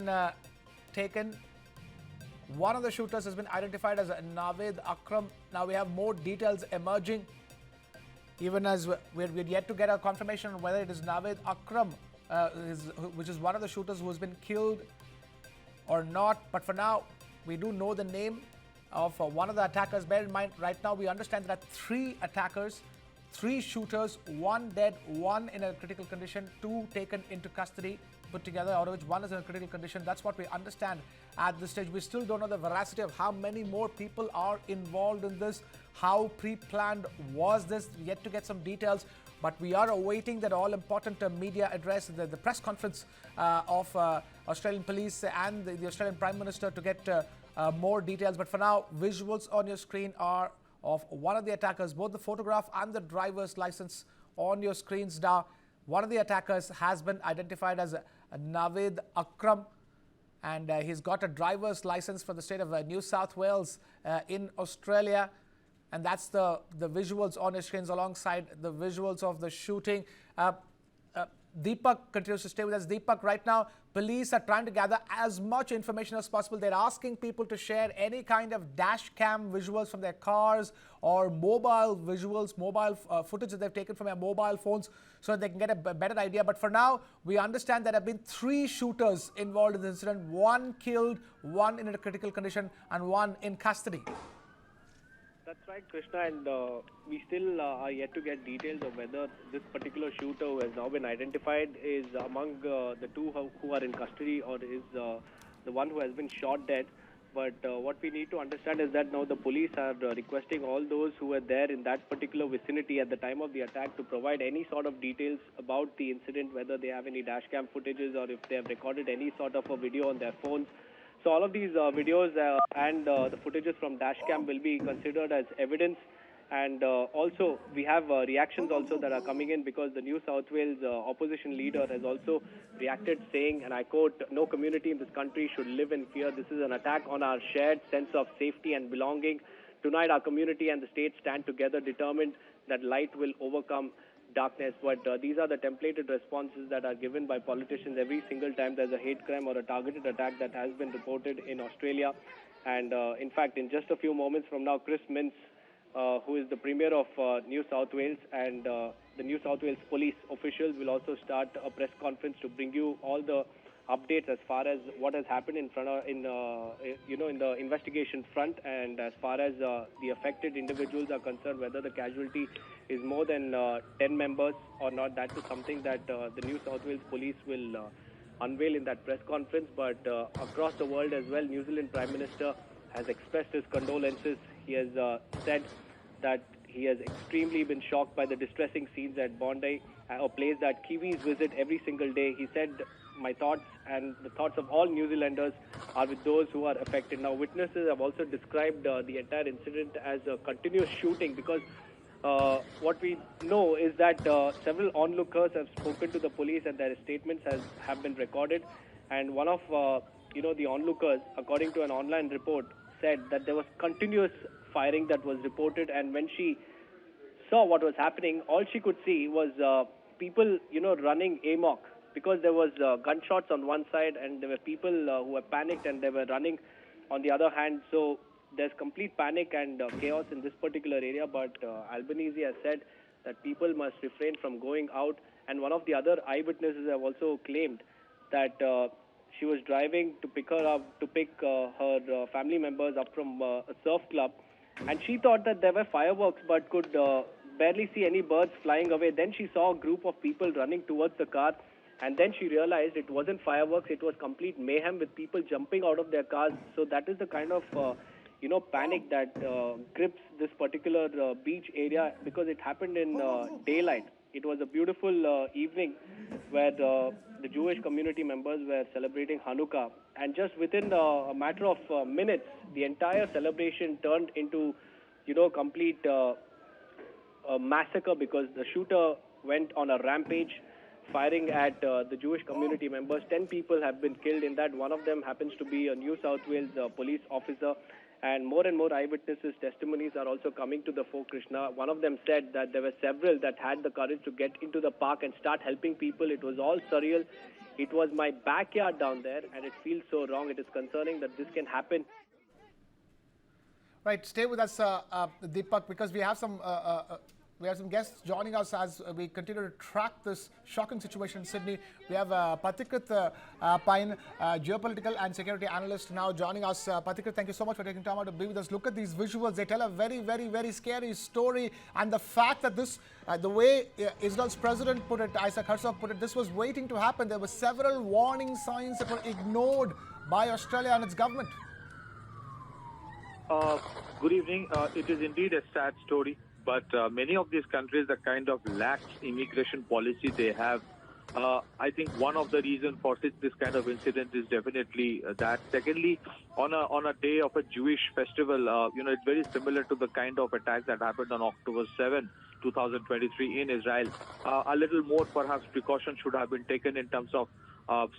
been taken. One of the shooters has been identified as Naveed Akram. Now we have more details emerging. Even as we're yet to get a confirmation on whether it is Naveed Akram, which is one of the shooters who has been killed or not. But for now, we do know the name of one of the attackers. Bear in mind, right now we understand that 3 attackers, 3 shooters, 1 dead, 1 in a critical condition, 2 taken into custody, put together, out of which 1 is in a critical condition. That's what we understand at this stage. We still don't know the veracity of how many more people are involved in this. How pre-planned was this? Yet to get some details. But we are awaiting that all-important media address, the press conference of Australian police and the Australian Prime Minister to get more details. But for now, visuals on your screen are of one of the attackers, both the photograph and the driver's license on your screens now. One of the attackers has been identified as Naveed Akram, and he's got a driver's license for the state of New South Wales in Australia. And that's the visuals on your screens alongside the visuals of the shooting. Deepak continues to stay with us. Deepak, right now, police are trying to gather as much information as possible. They're asking people to share any kind of dash cam visuals from their cars or mobile visuals, mobile footage that they've taken from their mobile phones so that they can get a better idea. But for now, we understand there have been 3 shooters involved in the incident, 1 killed, 1 in a critical condition, and 1 in custody. That's right, Krishna, and we still are yet to get details of whether this particular shooter who has now been identified is among the 2 who are in custody or is the one who has been shot dead. But what we need to understand is that now the police are requesting all those who were there in that particular vicinity at the time of the attack to provide any sort of details about the incident, whether they have any dash cam footages or if they have recorded any sort of a video on their phones. So all of these videos and the footages from dashcam will be considered as evidence. And also we have reactions also that are coming in because the New South Wales opposition leader has also reacted saying, and I quote, "No community in this country should live in fear. This is an attack on our shared sense of safety and belonging. Tonight our community and the state stand together determined that light will overcome darkness." But these are the templated responses that are given by politicians every single time there's a hate crime or a targeted attack that has been reported in Australia. And in fact, in just a few moments from now, Chris Minns, who is the Premier of New South Wales, and the New South Wales police officials will also start a press conference to bring you all the updates as far as what has happened in front of, in the investigation front, and as far as the affected individuals are concerned, whether the casualty is more than 10 members or not. That is something that the New South Wales police will unveil in that press conference. But across the world as well, New Zealand Prime Minister has expressed his condolences. He has said that he has extremely been shocked by the distressing scenes at Bondi, a place that Kiwis visit every single day. He said, "My thoughts and the thoughts of all New Zealanders are with those who are affected." Now, witnesses have also described the entire incident as a continuous shooting because what we know is that several onlookers have spoken to the police and their statements have been recorded. And one of the onlookers, according to an online report, said that there was continuous firing that was reported, and when she saw what was happening, all she could see was people, running amok because there was gunshots on one side and there were people who were panicked and they were running on the other hand. So there's complete panic and chaos in this particular area. But Albanese has said that people must refrain from going out. And one of the other eyewitnesses have also claimed that she was driving to pick her family members up from a surf club, and she thought that there were fireworks but could barely see any birds flying away. Then she saw a group of people running towards the car, and then she realized it wasn't fireworks, it was complete mayhem with people jumping out of their cars. So that is the kind of panic that grips this particular beach area, because it happened in daylight. It was a beautiful evening where the Jewish community members were celebrating Hanukkah, and just within a matter of minutes, the entire celebration turned into, complete massacre, because the shooter went on a rampage, firing at the Jewish community members. 10 people have been killed in that. One of them happens to be a New South Wales police officer. And more eyewitnesses' testimonies are also coming to the fore, Krishna. One of them said that there were several that had the courage to get into the park and start helping people. It was all surreal. It was my backyard down there, and it feels so wrong. It is concerning that this can happen. Right, stay with us, Deepak, because we have some guests joining us as we continue to track this shocking situation in Sydney. We have Pathikrit Pine, geopolitical and security analyst, now joining us. Pathikrit, thank you so much for taking time out to be with us. Look at these visuals; they tell a very, very, very scary story. And the fact that this, the way Israel's president put it, Isaac Herzog put it, this was waiting to happen. There were several warning signs that were ignored by Australia and its government. Good evening. It is indeed a sad story, but many of these countries, the kind of lax immigration policy they have, I think one of the reasons for this kind of incident is definitely that. Secondly, on a day of a Jewish festival, it's very similar to the kind of attack that happened on October 7, 2023 in Israel. A little more, perhaps, precaution should have been taken in terms of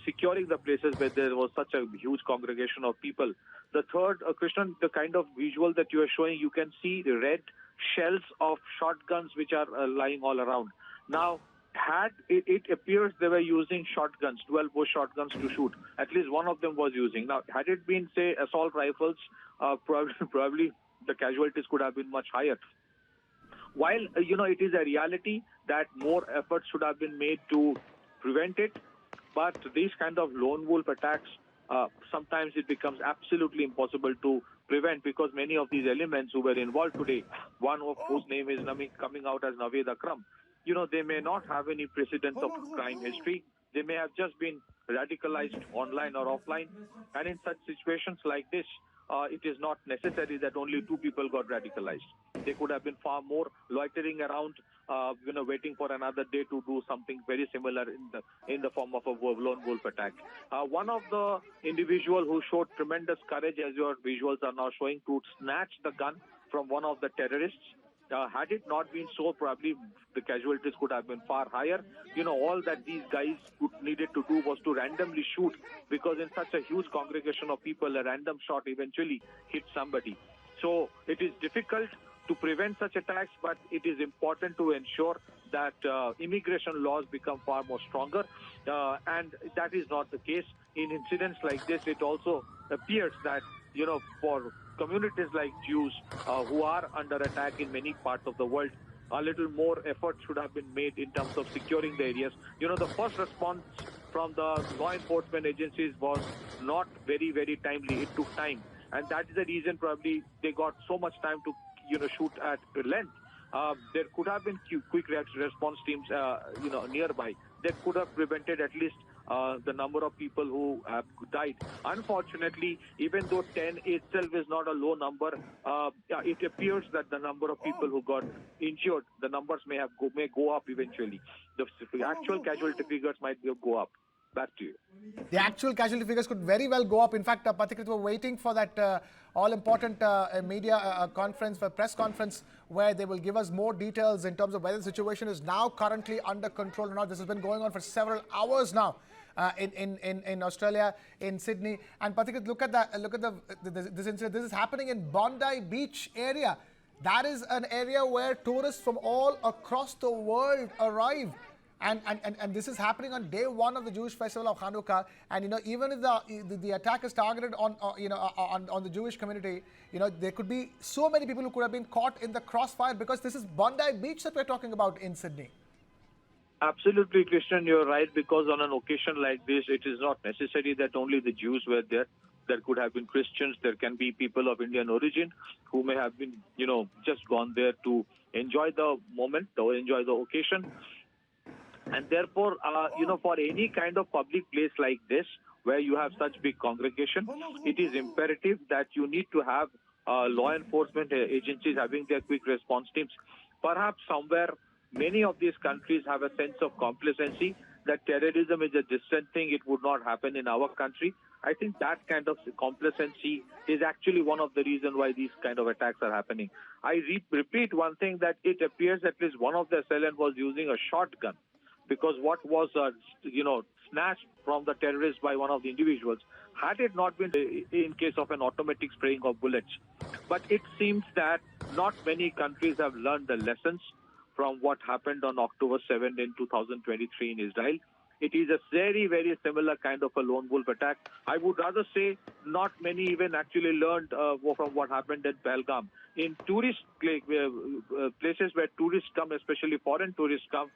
securing the places where there was such a huge congregation of people. The third, Krishnan, the kind of visual that you are showing, you can see the red shells of shotguns which are lying all around. Now, it appears they were using shotguns, 12-bore shotguns to shoot. At least one of them was using. Now, had it been, say, assault rifles, probably the casualties could have been much higher. While, it is a reality that more efforts should have been made to prevent it, but these kind of lone wolf attacks, sometimes it becomes absolutely impossible to prevent, because many of these elements who were involved today, one of whose name is coming out as Naveed Akram, they may not have any precedent of crime history. They may have just been radicalized online or offline. And in such situations like this, it is not necessary that only two people got radicalized. They could have been far more loitering around, waiting for another day to do something very similar in the form of a lone wolf attack. One of the individuals who showed tremendous courage, as your visuals are now showing, to snatch the gun from one of the terrorists. Had it not been so, probably the casualties could have been far higher. All that these guys needed to do was to randomly shoot, because in such a huge congregation of people, a random shot eventually hit somebody. So it is difficult to prevent such attacks, but it is important to ensure that immigration laws become far more stronger. And that is not the case. In incidents like this, it also appears that, for communities like Jews who are under attack in many parts of the world, a little more effort should have been made in terms of securing the areas. The first response from the law enforcement agencies was not very, very timely. It took time. And that is the reason probably they got so much time to, shoot at length. There could have been quick response teams, nearby. That could have prevented at least the number of people who have died. Unfortunately, even though 10 itself is not a low number, it appears that the number of people who got injured, the numbers may go up eventually. The actual casualty figures might go up. Back to you. The actual casualty figures could very well go up. In fact, Pathikrit, we're waiting for that all-important media conference, press conference, where they will give us more details in terms of whether the situation is now currently under control or not. This has been going on for several hours now in Australia, in Sydney. And Pathikrit, look at this incident. This is happening in Bondi Beach area. That is an area where tourists from all across the world arrive. And this is happening on day one of the Jewish festival of Hanukkah. And even if the attack is targeted on the Jewish community, there could be so many people who could have been caught in the crossfire, because this is Bondi Beach that we're talking about in Sydney. Absolutely, Christian, you're right, because on an occasion like this, it is not necessary that only the Jews were there. There could have been Christians. There can be people of Indian origin who may have been, just gone there to enjoy the moment or enjoy the occasion. And therefore, for any kind of public place like this, where you have such big congregation, it is imperative that you need to have law enforcement agencies having their quick response teams. Perhaps somewhere, many of these countries have a sense of complacency that terrorism is a distant thing. It would not happen in our country. I think that kind of complacency is actually one of the reasons why these kind of attacks are happening. I repeat one thing, that it appears at least one of the assailants was using a shotgun, because what was, snatched from the terrorists by one of the individuals, had it not been in case of an automatic spraying of bullets. But it seems that not many countries have learned the lessons from what happened on October 7 in 2023 in Israel. It is a very, very similar kind of a lone wolf attack. I would rather say not many even actually learned from what happened at Pahalgam. In tourist places where tourists come, especially foreign tourists come,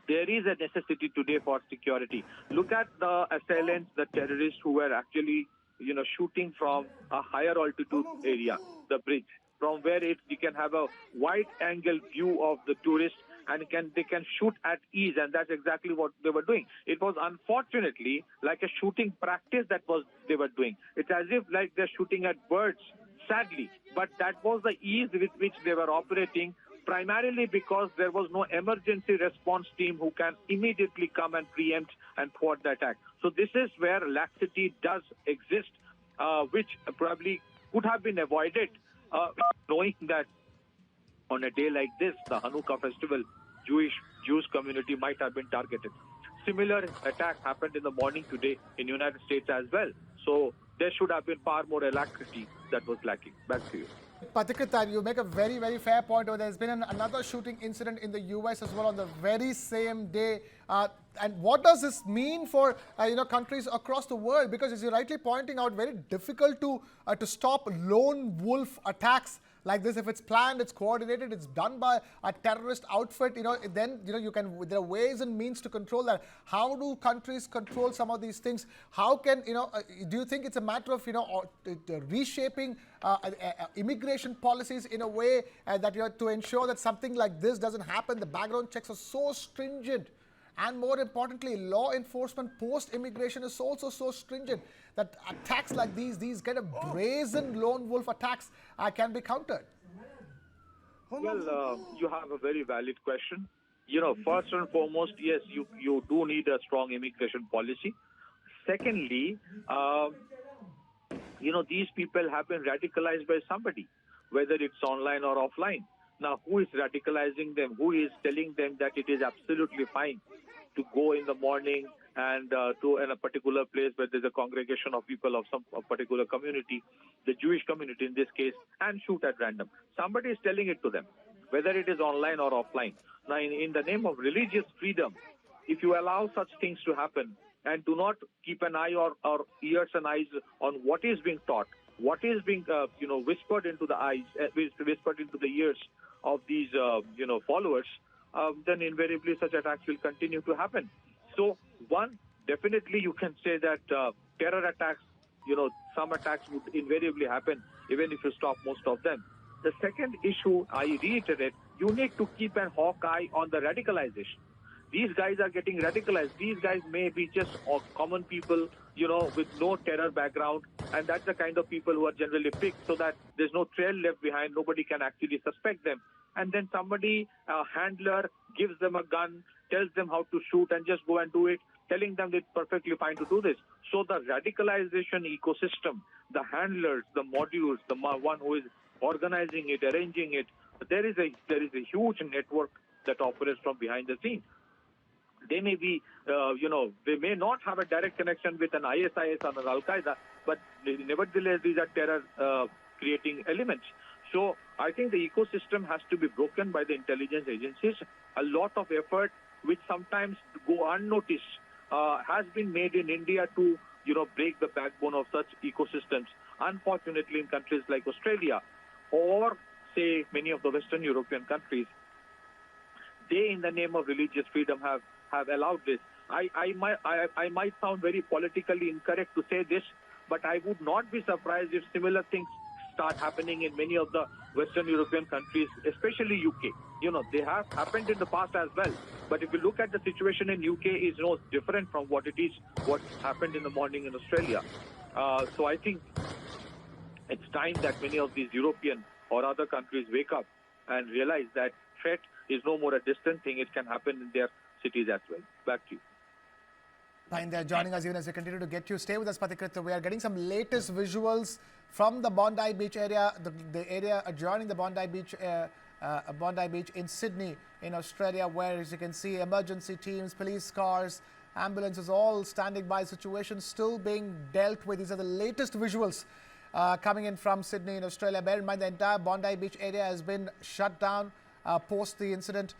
there is a necessity today for security. Look at the assailants, the terrorists who were actually, shooting from a higher altitude area, the bridge, from where you can have a wide-angle view of the tourists and they can shoot at ease, and that's exactly what they were doing. It was unfortunately like a shooting practice they were doing. It's as if like they're shooting at birds, sadly, but that was the ease with which they were operating, primarily because there was no emergency response team who can immediately come and preempt and thwart the attack. So this is where laxity does exist, which probably could have been avoided, knowing that on a day like this, the Hanukkah festival, Jewish community might have been targeted. Similar attack happened in the morning today in United States as well. So there should have been far more alacrity that was lacking. Back to you. Patikrit, you make a very, very fair point. There's been another shooting incident in the US as well on the very same day. And what does this mean for countries across the world? Because as you're rightly pointing out, very difficult to stop lone wolf attacks like this. If it's planned, it's coordinated, it's done by a terrorist outfit, then there are ways and means to control that. How do countries control some of these things? How can do you think it's a matter of reshaping immigration policies in a way that to ensure that something like this doesn't happen? The background checks are so stringent. And more importantly, law enforcement post-immigration is also so stringent that attacks like these kind of brazen lone wolf attacks can be countered. Well, you have a very valid question. First and foremost, yes, you do need a strong immigration policy. Secondly, these people have been radicalized by somebody, whether it's online or offline. Now, who is radicalizing them? Who is telling them that it is absolutely fine to go in the morning and to in a particular place where there's a congregation of people of some particular community, the Jewish community in this case, and shoot at random? Somebody is telling it to them, whether it is online or offline. Now, in the name of religious freedom, if you allow such things to happen and do not keep an eye or ears and eyes on what is being taught, what is being whispered into the eyes, whispered into the ears of these followers, then invariably such attacks will continue to happen. So one, definitely you can say that terror attacks, some attacks would invariably happen even if you stop most of them. The second issue, I reiterate, you need to keep an hawk eye on the radicalization. These guys are getting radicalized. These guys may be just common people, with no terror background, and that's the kind of people who are generally picked so that there's no trail left behind. Nobody can actually suspect them. And then somebody, a handler, gives them a gun, tells them how to shoot and just go and do it, telling them it's perfectly fine to do this. So the radicalization ecosystem, the handlers, the modules, the one who is organizing it, arranging it, there is a huge network that operates from behind the scenes. They may be, they may not have a direct connection with an ISIS or an Al-Qaeda, but nevertheless, these are terror-creating elements. So I think the ecosystem has to be broken by the intelligence agencies. A lot of effort, which sometimes go unnoticed, has been made in India to, break the backbone of such ecosystems. Unfortunately, in countries like Australia or, say, many of the Western European countries, they, in the name of religious freedom, have allowed this. I might sound very politically incorrect to say this, but I would not be surprised if similar things start happening in many of the Western European countries, especially UK. They have happened in the past as well. But if you look at the situation in UK, is different from what happened in the morning in Australia. So I think it's time that many of these European or other countries wake up and realize that threat is no more a distant thing. It can happen in their cities as well. Back to you. Fine, they're joining us even as we continue to get you. Stay with us, Patikrit. We are getting some latest visuals from the Bondi Beach area, the area adjoining the Bondi Beach in Sydney, in Australia, where, as you can see, emergency teams, police cars, ambulances, all standing by. Situation still being dealt with. These are the latest visuals coming in from Sydney in Australia. Bear in mind, the entire Bondi Beach area has been shut down post the incident.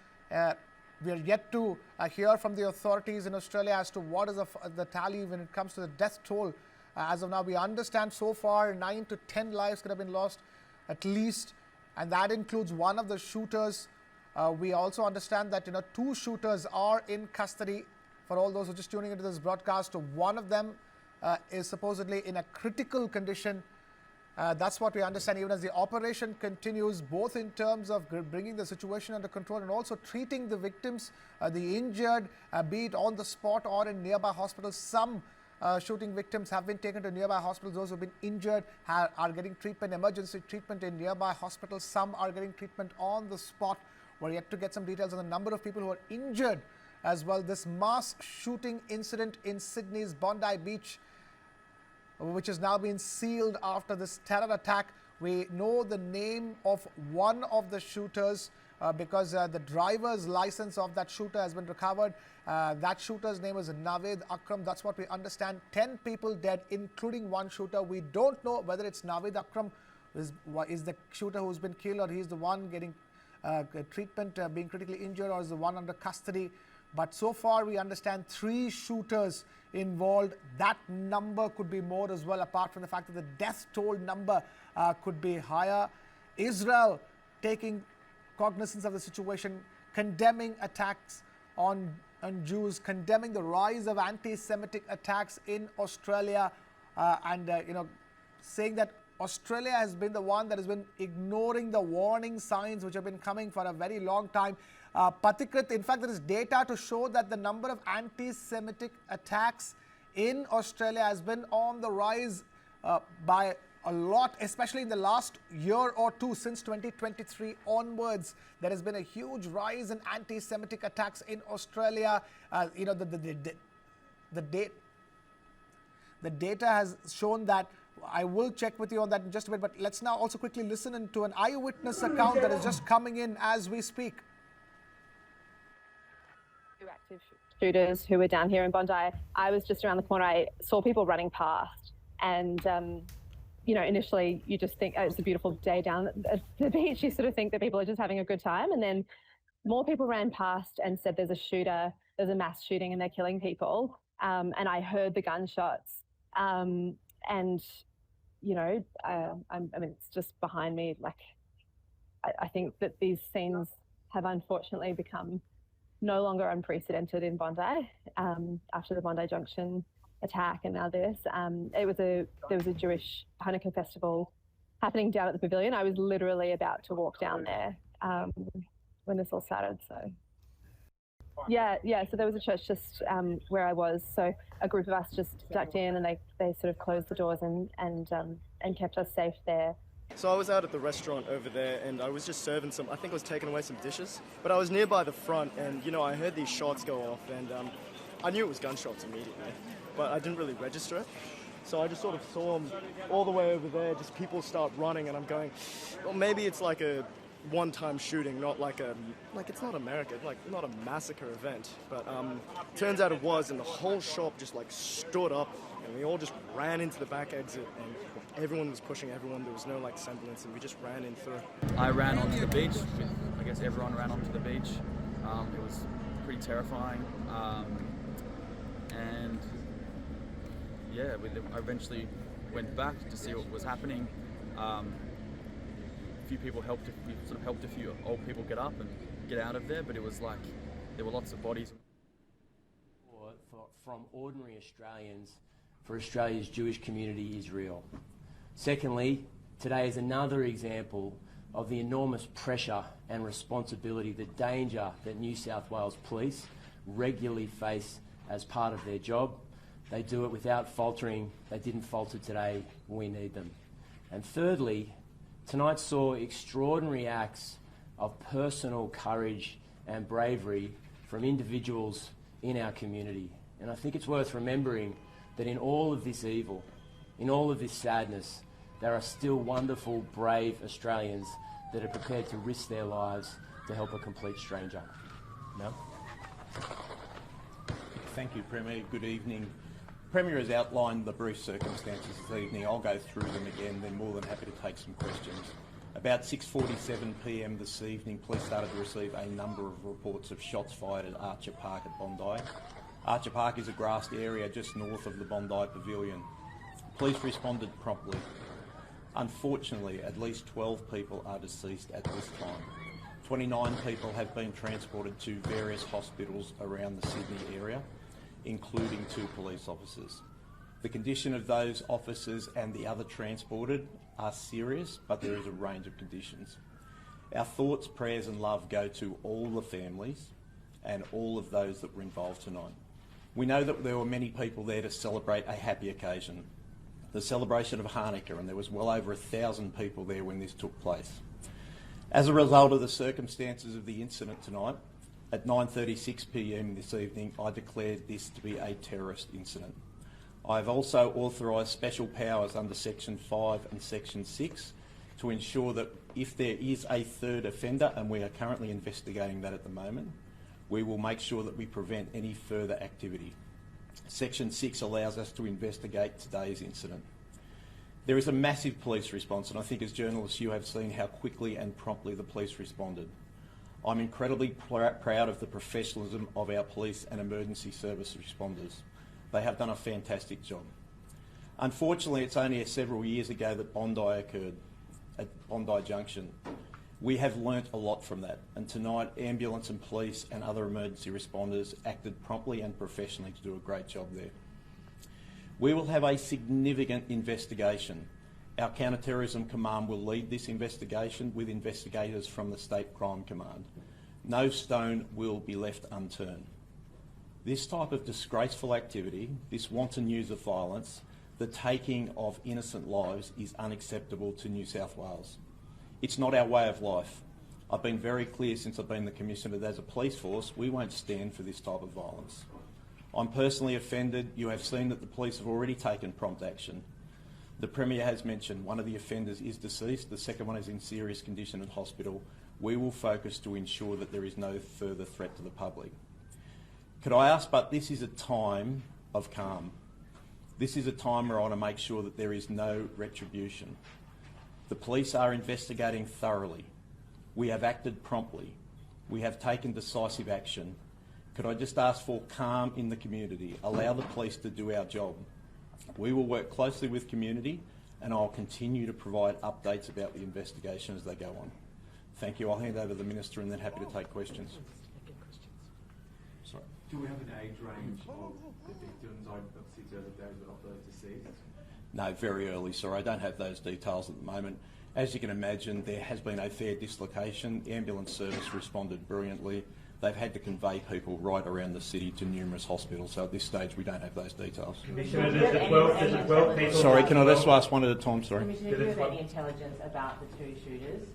We are yet to hear from the authorities in Australia as to what is the tally when it comes to the death toll. As of now, we understand so far 9 to 10 lives could have been lost at least, and that includes one of the shooters. We also understand that 2 shooters are in custody. For all those who are just tuning into this broadcast, one of them is supposedly in a critical condition. That's what we understand, even as the operation continues, both in terms of bringing the situation under control and also treating the victims, the injured, be it on the spot or in nearby hospitals. Some shooting victims have been taken to nearby hospitals. Those who have been injured are getting treatment, emergency treatment in nearby hospitals. Some are getting treatment on the spot. We're yet to get some details on the number of people who are injured as well. This mass shooting incident in Sydney's Bondi Beach, which has now been sealed after this terror attack. We know the name of one of the shooters because the driver's license of that shooter has been recovered. That shooter's name is Naveed Akram. That's what we understand. 10 people dead, including one shooter. We don't know whether it's Naveed Akram is the shooter who's been killed, or he's the one getting treatment, being critically injured, or is the one under custody. But so far, we understand 3 shooters involved. That number could be more as well, apart from the fact that the death toll number could be higher. Israel taking cognizance of the situation, condemning attacks on Jews, condemning the rise of anti-Semitic attacks in Australia, and saying that Australia has been the one that has been ignoring the warning signs which have been coming for a very long time. Patikrit, in fact, there is data to show that the number of anti-Semitic attacks in Australia has been on the rise by a lot, especially in the last year or two. Since 2023 onwards, there has been a huge rise in anti-Semitic attacks in Australia. The data has shown that. I will check with you on that in just a bit, but let's now also quickly listen to an eyewitness account that is just coming in as we speak. 2 active shooters who were down here in Bondi. I was just around the corner. I saw people running past, and initially you just think, oh, it's a beautiful day down at the beach. You sort of think that people are just having a good time, and then more people ran past and said there's a shooter, there's a mass shooting, and they're killing people. And I heard the gunshots. It's just behind me. Like, I think that these scenes have unfortunately become no longer unprecedented in Bondi after the Bondi Junction attack, and now this. There was a Jewish Hanukkah festival happening down at the pavilion. I was literally about to walk down there when this all started. So so there was a church just where I was. So a group of us just ducked in, and they sort of closed the doors and kept us safe there. So I was out at the restaurant over there, and I was just serving I think I was taking away some dishes. But I was nearby the front, and I heard these shots go off, and I knew it was gunshots immediately, but I didn't really register it. So I just sort of saw them all the way over there, just people start running, and I'm going, well, maybe it's like a one-time shooting, not like it's not America, like not a massacre event. But turns out it was, and the whole shop just like stood up, and we all just ran into the back exit, and everyone was pushing everyone. There was no like semblance, and we just ran in through. I ran onto the beach. I guess everyone ran onto the beach. It was pretty terrifying, and yeah, I eventually went back to see what was happening. A few people helped a few old people get up and get out of there, but it was like there were lots of bodies. From ordinary Australians for Australia's Jewish community is real. Secondly, today is another example of the enormous pressure and responsibility, the danger that New South Wales Police regularly face as part of their job. They do it without faltering. They didn't falter today. We need them. And thirdly, tonight saw extraordinary acts of personal courage and bravery from individuals in our community. And I think it's worth remembering that in all of this evil, in all of this sadness, there are still wonderful, brave Australians that are prepared to risk their lives to help a complete stranger. No? Thank you, Premier. Good evening. Premier has outlined the brief circumstances this evening. I'll go through them again, then more than happy to take some questions. About 6:47 p.m. this evening, police started to receive a number of reports of shots fired at Archer Park at Bondi. Archer Park is a grassed area just north of the Bondi Pavilion. Police responded promptly. Unfortunately, at least 12 people are deceased at this time. 29 people have been transported to various hospitals around the Sydney area, including 2 police officers. The condition of those officers and the other transported are serious, but there is a range of conditions. Our thoughts, prayers and love go to all the families and all of those that were involved tonight. We know that there were many people there to celebrate a happy occasion, the celebration of Hanukkah, and there was well over 1,000 people there when this took place. As a result of the circumstances of the incident tonight, at 9:36 p.m. this evening, I declared this to be a terrorist incident. I have also authorised special powers under Section 5 and Section 6 to ensure that if there is a third offender, and we are currently investigating that at the moment, we will make sure that we prevent any further activity. Section 6 allows us to investigate today's incident. There is a massive police response, and I think as journalists you have seen how quickly and promptly the police responded. I'm incredibly proud of the professionalism of our police and emergency service responders. They have done a fantastic job. Unfortunately, it's only several years ago that Bondi occurred, at Bondi Junction. We have learnt a lot from that, and tonight ambulance and police and other emergency responders acted promptly and professionally to do a great job there. We will have a significant investigation. Our Counter-Terrorism Command will lead this investigation with investigators from the State Crime Command. No stone will be left unturned. This type of disgraceful activity, this wanton use of violence, the taking of innocent lives is unacceptable to New South Wales. It's not our way of life. I've been very clear since I've been the Commissioner that as a police force, we won't stand for this type of violence. I'm personally offended. You have seen that the police have already taken prompt action. The Premier has mentioned one of the offenders is deceased, the second one is in serious condition at hospital. We will focus to ensure that there is no further threat to the public. Could I ask, but this is a time of calm. This is a time where I want to make sure that there is no retribution. The police are investigating thoroughly. We have acted promptly. We have taken decisive action. Could I just ask for calm in the community? Allow the police to do our job. We will work closely with community, and I'll continue to provide updates about the investigation as they go on. Thank you. I'll hand over to the Minister and then happy to take questions. Sorry. Do we have an age range of the victims? Obviously, it's early days, but of those deceased? No, very early. Sorry, I don't have those details at the moment. As you can imagine, there has been a fair dislocation. The ambulance service responded brilliantly. They've had to convey people right around the city to numerous hospitals. So at this stage, we don't have those details. Commissioner, there's the 12 people. Sorry, can I just ask one at a time? Sorry. Commissioner, do you have any intelligence about the 2 shooters?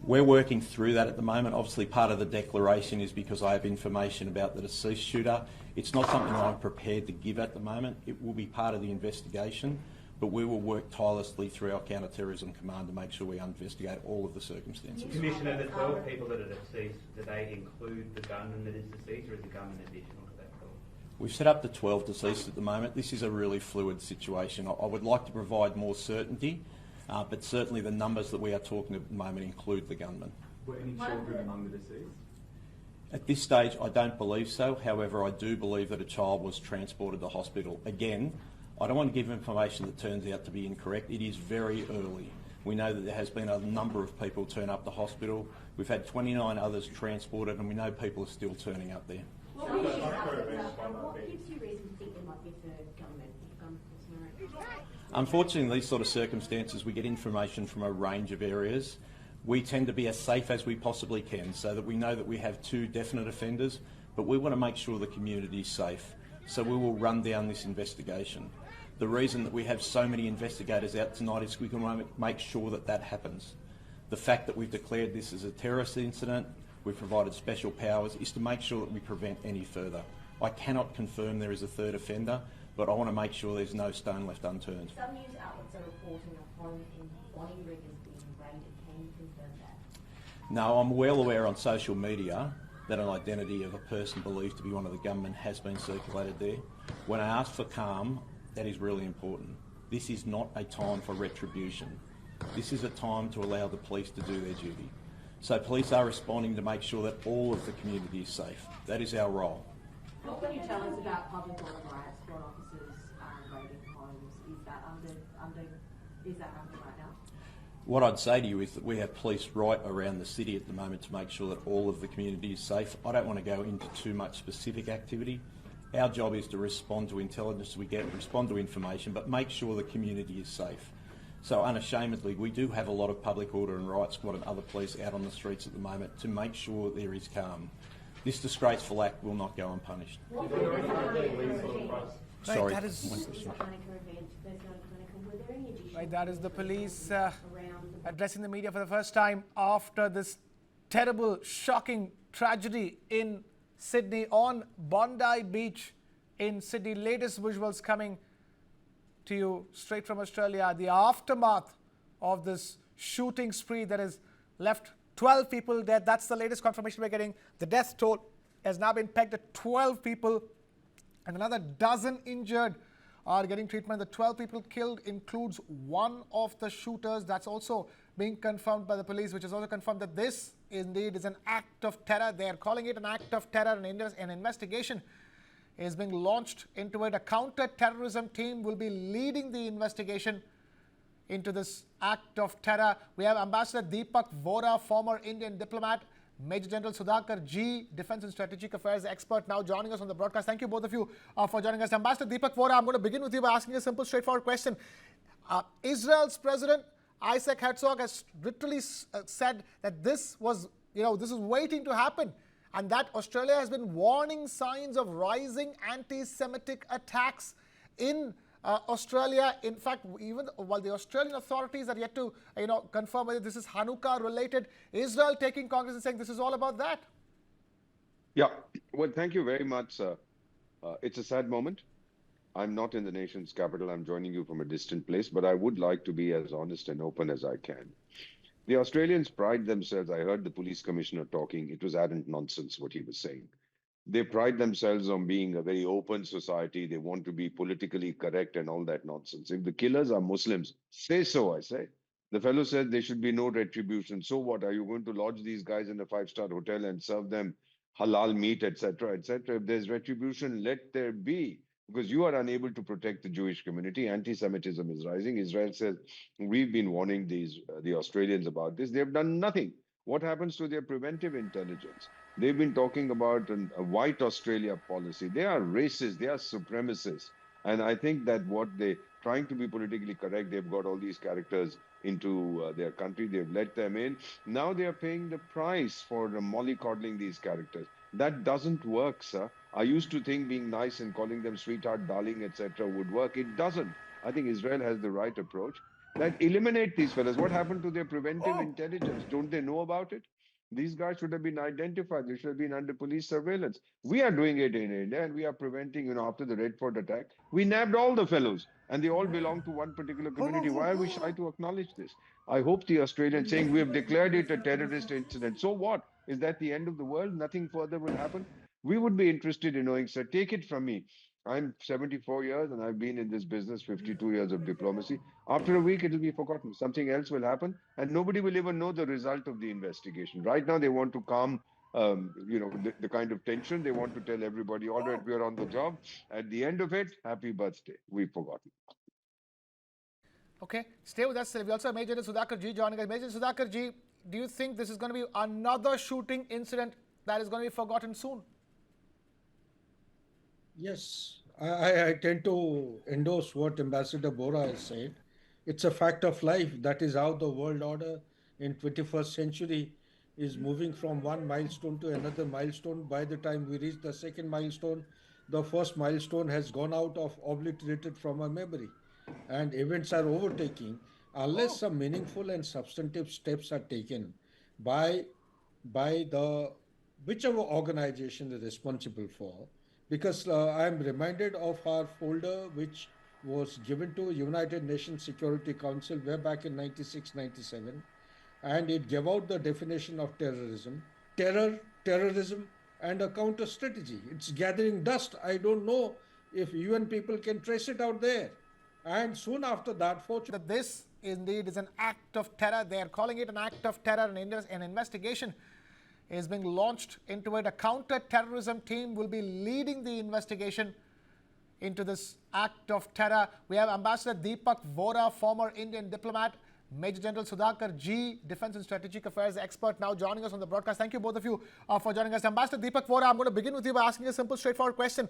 We're working through that at the moment. Obviously, part of the declaration is because I have information about the deceased shooter. It's not something I'm prepared to give at the moment. It will be part of the investigation, but we will work tirelessly through our Counter-Terrorism Command to make sure we investigate all of the circumstances. Commissioner, the 12 people that are deceased, do they include the gunman that is deceased, or is the gunman additional to that 12? We've set up the 12 deceased at the moment. This is a really fluid situation. I would like to provide more certainty, but certainly the numbers that we are talking at the moment include the gunman. Were any children among the deceased? At this stage, I don't believe so. However, I do believe that a child was transported to hospital. Again, I don't want to give information that turns out to be incorrect. It is very early. We know that there has been a number of people turn up to hospital. We've had 29 others transported, and we know people are still turning up there. What gives you reason to think there might be a third gunman? Unfortunately, in these sort of circumstances, we get information from a range of areas. We tend to be as safe as we possibly can so that we know that we have 2 definite offenders, but we want to make sure the community is safe. So we will run down this investigation. The reason that we have so many investigators out tonight is we can make sure that that happens. The fact that we've declared this as a terrorist incident, we've provided special powers, is to make sure that we prevent any further. I cannot confirm there is a third offender, but I want to make sure there's no stone left unturned. Some news outlets are reporting a home in Bondi Beach being raided. Can you confirm that? No, I'm well aware on social media that an identity of a person believed to be one of the gunmen has been circulated there. When I ask for calm, that is really important. This is not a time for retribution. This is a time to allow the police to do their duty. So police are responding to make sure that all of the community is safe. That is our role. What can you tell us about public order riots, squad officers raiding homes? Is that happening right now? What I'd say to you is that we have police right around the city at the moment to make sure that all of the community is safe. I don't want to go into too much specific activity. Our job is to respond to intelligence we get, respond to information, but make sure the community is safe. So unashamedly, we do have a lot of public order and riot squad and other police out on the streets at the moment to make sure there is calm. This disgraceful act will not go unpunished. Sorry. That is right. That is the police addressing the media for the first time after this terrible, shocking tragedy in Sydney on Bondi Beach in Sydney. Latest visuals coming to you straight from Australia. The aftermath of this shooting spree that has left 12 people dead. That's the latest confirmation we're getting. The death toll has now been pegged at 12 people and another dozen injured are getting treatment. The 12 people killed includes one of the shooters. That's also being confirmed by the police, which has also confirmed that this indeed is an act of terror. They are calling it an act of terror, and an investigation is being launched into it. A counter-terrorism team will be leading the investigation into this act of terror. We have Ambassador Deepak Vora, former Indian diplomat, Major General Sudhakar G, Defence and Strategic Affairs expert, now joining us on the broadcast. Thank you both of you for joining us. Ambassador Deepak Vora, I'm going to begin with you by asking a simple, straightforward question. Israel's President Isaac Herzog has literally said that this was, this is waiting to happen, and that Australia has been warning signs of rising anti-Semitic attacks in Australia. In fact, even while the Australian authorities are yet to, confirm whether this is Hanukkah related, Israel taking Congress and saying this is all about that. Yeah, well, thank you very much. It's a sad moment. I'm not in the nation's capital. I'm joining you from a distant place, but I would like to be as honest and open as I can. The Australians pride themselves. I heard the police commissioner talking. It was arrant nonsense what he was saying. They pride themselves on being a very open society. They want to be politically correct and all that nonsense. If the killers are Muslims, say so, I say. The fellow said there should be no retribution. So what? Are you going to lodge these guys in a five-star hotel and serve them halal meat, etc., etc.? If there's retribution, let there be. Because you are unable to protect the Jewish community. Anti-Semitism is rising. Israel says, we've been warning the Australians about this. They've done nothing. What happens to their preventive intelligence? They've been talking about a white Australia policy. They are racist. They are supremacists. And I think that what they're trying to be politically correct, they've got all these characters into their country. They've let them in. Now they are paying the price for mollycoddling these characters. That doesn't work, sir. I used to think being nice and calling them sweetheart, darling, etc. would work. It doesn't. I think Israel has the right approach. That eliminate these fellas. What happened to their preventive intelligence? Don't they know about it? These guys should have been identified. They should have been under police surveillance. We are doing it in India, and we are preventing, after the Red Fort attack, we nabbed all the fellows, and they all belong to one particular community. Why are we shy to acknowledge this? I hope the Australians saying we have declared it a terrorist incident. So what? Is that the end of the world? Nothing further will happen? We would be interested in knowing, sir. Take it from me. I'm 74 years and I've been in this business 52 years of diplomacy. After a week, it will be forgotten. Something else will happen and nobody will even know the result of the investigation. Right now, they want to calm, the kind of tension. They want to tell everybody, all right, we're on the job. At the end of it, happy birthday. We've forgotten. Okay, stay with us. We also have Major Sudhakar G joining us. Major Sudhakar G, do you think this is going to be another shooting incident that is going to be forgotten soon? Yes, I tend to endorse what Ambassador Bora has said. It's a fact of life. That is how the world order in 21st century is moving from one milestone to another milestone. By the time we reach the second milestone, the first milestone has gone out of obliterated from our memory. And events are overtaking unless some meaningful and substantive steps are taken by the whichever organization is responsible for. Because I am reminded of our folder which was given to United Nations Security Council way back in 96-97, and it gave out the definition of terrorism, terrorism, and a counter strategy. It's gathering dust. I don't know if UN people can trace it out there. And soon after that, that this indeed is an act of terror. They are calling it an act of terror, and an investigation is being launched into it. A counter-terrorism team will be leading the investigation into this act of terror. We have Ambassador Deepak Vora, former Indian diplomat, Major General Sudhakar G, Defense and Strategic Affairs expert, now joining us on the broadcast. Thank you both of you for joining us. Ambassador Deepak Vora, I'm going to begin with you by asking a simple, straightforward question.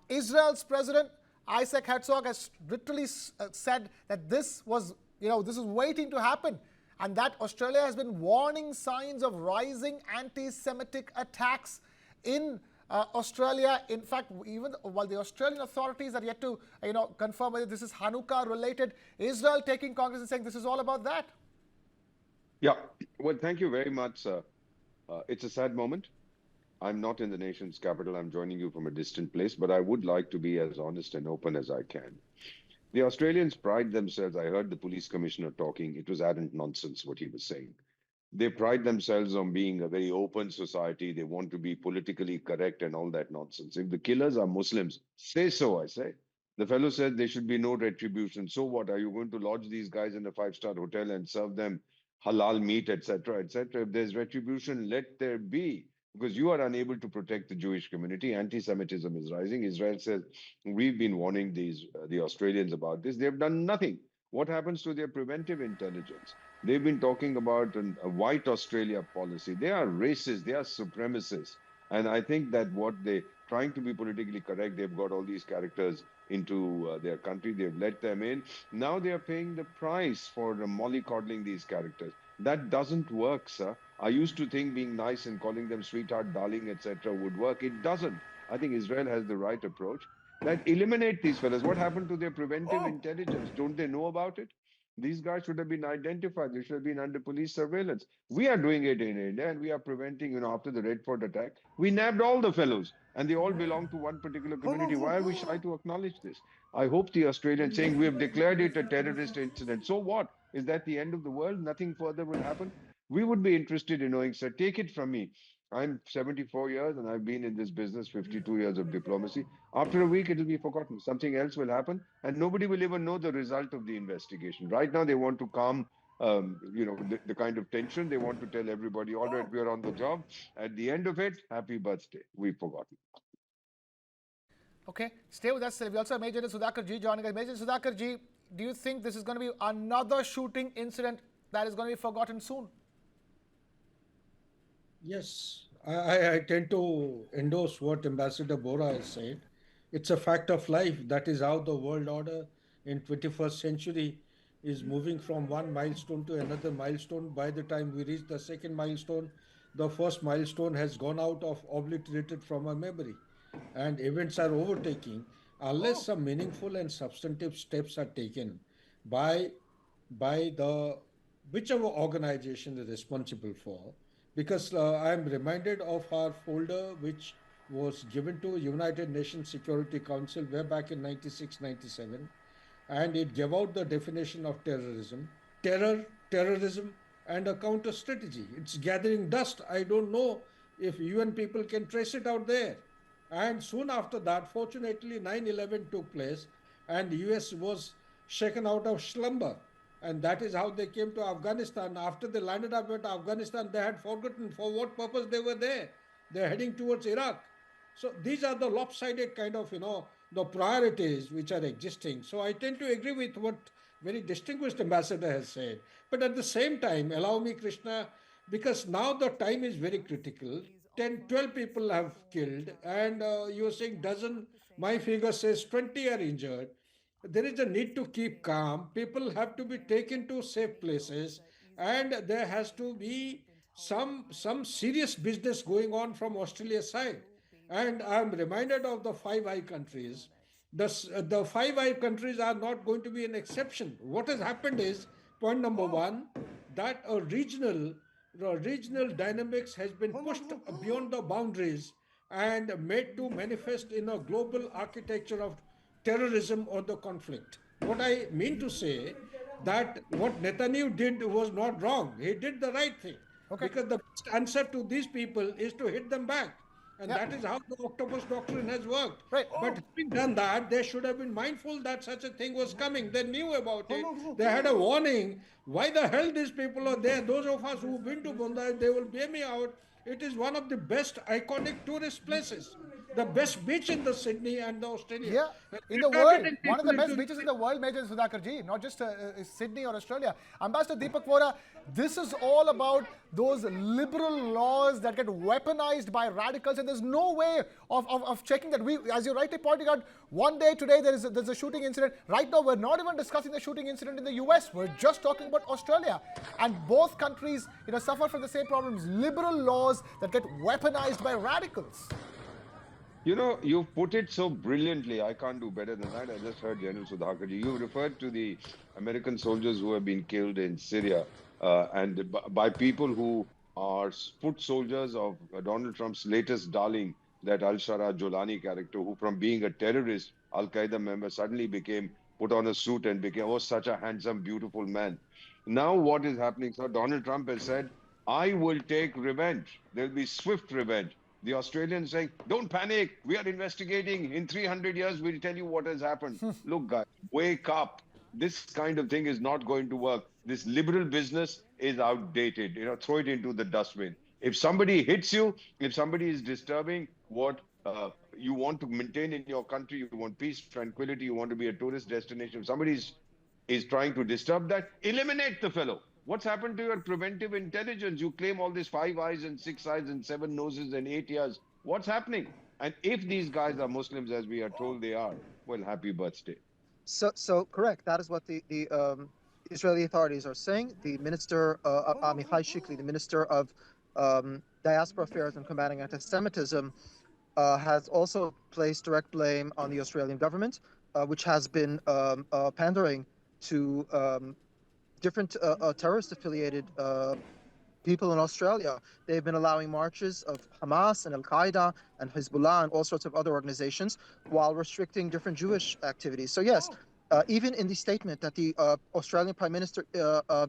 Israel's president Isaac Herzog has literally said that this was, this is waiting to happen, and that Australia has been warning signs of rising anti-Semitic attacks in Australia. In fact, even while the Australian authorities are yet to, confirm whether this is Hanukkah related, Israel taking Congress and saying this is all about that. Yeah, well, thank you very much. It's a sad moment. I'm not in the nation's capital. I'm joining you from a distant place, but I would like to be as honest and open as I can. The Australians pride themselves. I heard the police commissioner talking. It was arrant nonsense what he was saying. They pride themselves on being a very open society. They want to be politically correct and all that nonsense. If the killers are Muslims, say so, I say. The fellow said there should be no retribution. So what? Are you going to lodge these guys in a five-star hotel and serve them halal meat, etc., etc.? If there's retribution, let there be. Because you are unable to protect the Jewish community. Anti-Semitism is rising. Israel says, we've been warning the Australians about this. They've done nothing. What happens to their preventive intelligence? They've been talking about a white Australia policy. They are racist. They are supremacists. And I think that what they're trying to be politically correct, they've got all these characters into their country. They've let them in. Now they are paying the price for mollycoddling these characters. That doesn't work, sir. I used to think being nice and calling them sweetheart, darling, etc. would work. It doesn't. I think Israel has the right approach. That eliminate these fellas. What happened to their preventive intelligence? Don't they know about it? These guys should have been identified. They should have been under police surveillance. We are doing it in India, and we are preventing, after the Red Fort attack, we nabbed all the fellows, and they all belong to one particular community. Why are we shy to acknowledge this? I hope the Australians saying we have declared it a terrorist incident. So what? Is that the end of the world? Nothing further will happen? We would be interested in knowing, sir. Take it from me. I'm 74 years and I've been in this business 52 years of diplomacy. After a week, it will be forgotten. Something else will happen and nobody will even know the result of the investigation. Right now, they want to calm, the kind of tension. They want to tell everybody, all right, we're on the job. At the end of it, happy birthday. We've forgotten. Okay, stay with us. We also have Major Sudhakar G joining us. Major Sudhakar G, do you think this is going to be another shooting incident that is going to be forgotten soon? Yes, I tend to endorse what Ambassador Bora has said. It's a fact of life. That is how the world order in 21st century is moving from one milestone to another milestone. By the time we reach the second milestone, the first milestone has gone out of obliterated from our memory. And events are overtaking unless some meaningful and substantive steps are taken by the whichever organization is responsible for. Because I'm reminded of our folder which was given to United Nations Security Council way back in 96-97, and it gave out the definition of terrorism, terrorism, and a counter strategy. It's gathering dust. I don't know if UN people can trace it out there. And soon after that, fortunately, 9/11 took place, and the US was shaken out of slumber. And that is how they came to Afghanistan. After they landed up at Afghanistan, they had forgotten for what purpose they were there. They're heading towards Iraq. So these are the lopsided kind of, the priorities which are existing. So I tend to agree with what very distinguished ambassador has said. But at the same time, allow me, Krishna, because now the time is very critical. 10, 12 people have killed, and you're saying dozen, my figure says 20 are injured. There is a need to keep calm. People have to be taken to safe places, and there has to be some serious business going on from Australia's side. And I'm reminded of the Five Eye countries. The Five Eye countries are not going to be an exception. What has happened is, point number one, that a regional dynamics has been pushed beyond the boundaries and made to manifest in a global architecture of terrorism or the conflict. What I mean to say, that what Netanyahu did was not wrong. He did the right thing. Okay. Because the best answer to these people is to hit them back. And Yeah. that is how the octopus doctrine has worked. Right. But having done that, they should have been mindful that such a thing was coming. They knew about it. They had a warning. Why the hell these people are there? Those of us who've been to Bondi, they will bear me out. It is one of the best iconic tourist places. The best beach in the Sydney and the Australia. Yeah, And in they're the world. targeting One of the people best into- beaches in the world, Major Sudhakar ji, not just Sydney or Australia. Ambassador Deepak Vora, this is all about those liberal laws that get weaponized by radicals, and there's no way of checking that. We, as you rightly pointed out, one day today there's a shooting incident. Right now we're not even discussing the shooting incident in the US. We're just talking about Australia, and both countries, suffer from the same problems: liberal laws that get weaponized by radicals. You put it so brilliantly. I can't do better than that. I just heard General Sudhakarji. You referred to the American soldiers who have been killed in Syria and by people who are foot soldiers of Donald Trump's latest darling, that Al-Shara Jolani character, who from being a terrorist, Al-Qaeda member, suddenly put on a suit and became, oh, such a handsome, beautiful man. Now what is happening, sir? Donald Trump has said, I will take revenge. There'll be swift revenge. The Australians saying, don't panic. We are investigating. In 300 years, we'll tell you what has happened. Look, guys, wake up. This kind of thing is not going to work. This liberal business is outdated. Throw it into the dustbin. If somebody hits you, if somebody is disturbing what you want to maintain in your country, you want peace, tranquility, you want to be a tourist destination, if somebody is trying to disturb that, eliminate the fellow. What's happened to your preventive intelligence? You claim all these 5 eyes and 6 eyes and 7 noses and 8 ears. What's happening? And if these guys are Muslims, as we are told they are, well, happy birthday. So correct. That is what the Israeli authorities are saying. The minister, Amichai Shikli, the minister of Diaspora Affairs and Combating Anti-Semitism, has also placed direct blame on the Australian government, which has been pandering to different terrorist-affiliated people in Australia. They've been allowing marches of Hamas and Al-Qaeda and Hezbollah and all sorts of other organizations while restricting different Jewish activities. So yes, even in the statement that the Australian Prime Minister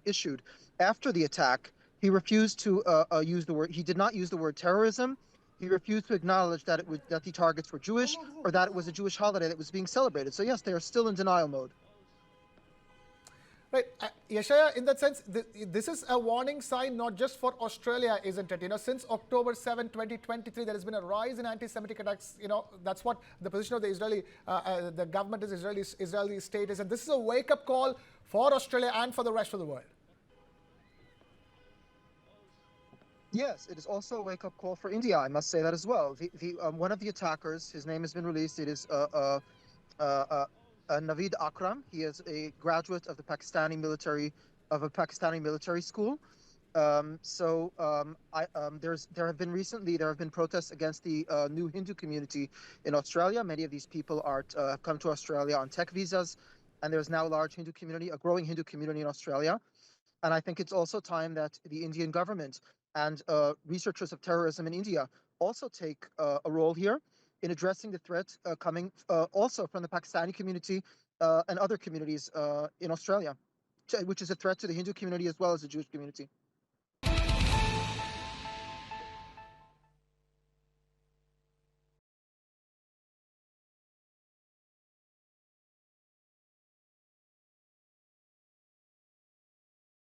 issued after the attack, he refused to use the word, he did not use the word terrorism. He refused to acknowledge that that the targets were Jewish or that it was a Jewish holiday that was being celebrated. So yes, they are still in denial mode. Right, Yeshaya, in that sense, this is a warning sign not just for Australia, isn't it? Since October 7, 2023, there has been a rise in anti-Semitic attacks. That's what the position of the Israeli, the government is Israeli state is, and this is a wake-up call for Australia and for the rest of the world. Yes, it is also a wake-up call for India. I must say that as well. One of the attackers, his name has been released. It is Naveed Akram. He is a graduate of the Pakistani military school. There have been protests against the new Hindu community in Australia. Many of these people have come to Australia on tech visas, and there's now a growing Hindu community in Australia. And I think it's also time that the Indian government and researchers of terrorism in India also take a role here in addressing the threat coming also from the Pakistani community and other communities in Australia, which is a threat to the Hindu community as well as the Jewish community.